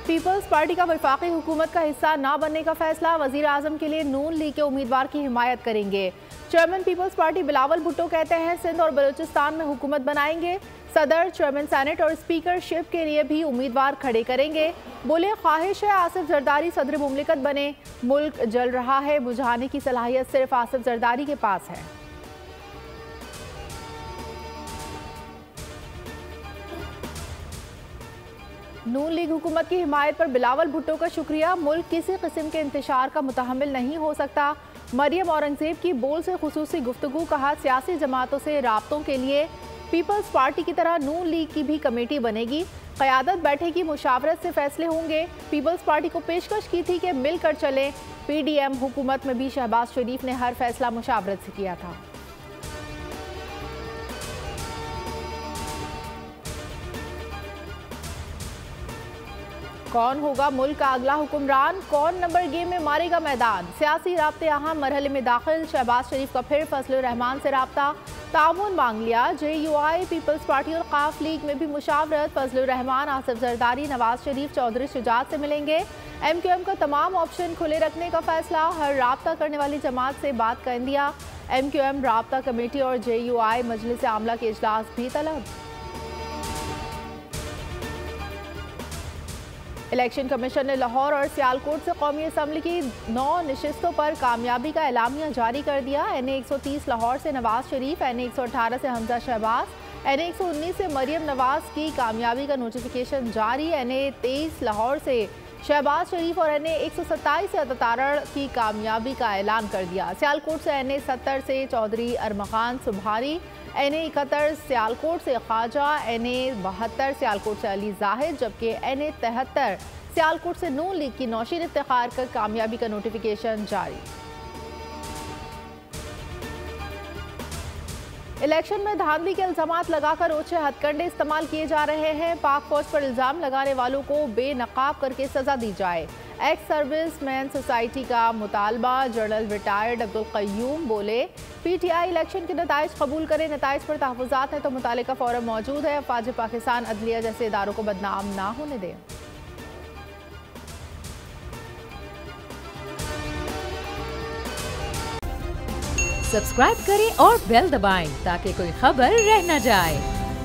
Peoples party का वफाकी हुकूमत का हिस्सा न बनने का फैसला, वजीर आजम के लिए नून लीग के उम्मीदवार की हिमायत करेंगे। चेयरमैन पीपल्स पार्टी बिलावल भुट्टो कहते हैं सिंध और बलूचिस्तान में हुकूमत बनाएंगे। सदर, चेयरमैन सेनेट और स्पीकरशिप के लिए भी उम्मीदवार खड़े करेंगे। बोले ख्वाहिश है आसिफ जरदारी सदर मुमलिकत बने। मुल्क जल रहा है, बुझाने की सलाहियत सिर्फ आसिफ जरदारी के पास है। नून लीग हुकूमत की हिमायत पर बिलावल भुट्टो का शुक्रिया। मुल्क किसी किस्म के इंतशार का मुतहम्मिल नहीं हो सकता। मरियम औरंगजेब की बोल से खुसूसी गुफ्तगू, कहा सियासी जमातों से राब्तों के लिए पीपल्स पार्टी की तरह नून लीग की भी कमेटी बनेगी। क़यादत बैठेगी, मुशावरत से फैसले होंगे। पीपल्स पार्टी को पेशकश की थी कि मिलकर चलें। PDM हुकूमत में भी शहबाज शरीफ ने हर फैसला मुशावरत से किया था। कौन होगा मुल्क का अगला हुक्मरान, कौन नंबर गेम में मारेगा मैदान। सियासी राब्ते अहम मरहले में दाखिल, शहबाज शरीफ का फिर फजलुर रहमान से राब्ता, ताउन मांग लिया। JUI, पीपल्स पार्टी और काफ लीग में भी मुशावरत। फजलुर रहमान, आसिफ जरदारी, नवाज शरीफ, चौधरी शुजात से मिलेंगे। MQM का तमाम ऑप्शन खुले रखने का फैसला, हर राब्ता करने वाली जमात से बात कर दिया। MQM राब्ता कमेटी और JUI मजलिस आमला के इजलास भी तलब। इलेक्शन कमीशन ने लाहौर और सियालकोट से कौमी असम्बली की 9 नशिस्तों पर कामयाबी का एलामिया जारी कर दिया। NA 130 लाहौर से नवाज शरीफ, NA 118 से हमजा शहबाज, NA 119 से मरियम नवाज की कामयाबी का नोटिफिकेशन जारी। NA 23 लाहौर से शहबाज शरीफ और NA 127 से अतारड़ की कामयाबी का ऐलान कर दिया। सियालकोट से NA 70 से चौधरी अरमखान सुभारी, NA 71 सियालकोट से ख्वाजा, NA 72 सियालकोट से अली जाहिद, जबकि NA 73 सियालकोट से नून लीग की नौशीन इफ्तिखार का कामयाबी का नोटिफिकेशन जारी। इलेक्शन में धांधली के इल्जामात लगाकर ओछे हथकंडे इस्तेमाल किए जा रहे हैं। पाक फौज पर इल्जाम लगाने वालों को बेनकाब करके सजा दी जाए। एक्स सर्विस मैन सोसाइटी का मुतालबा। जनरल रिटायर्ड अब्दुल क़य्यूम बोले PTI इलेक्शन के नताइज कबूल करें, नताइज पर तहफ़्फ़ुज़ात हैं तो मुतालिका फोरम मौजूद है। अफ़वाज पाकिस्तान अदलिया जैसे इदारों को बदनाम ना होने दें। सब्सक्राइब करें और बेल दबाएं ताकि कोई खबर रह न जाए।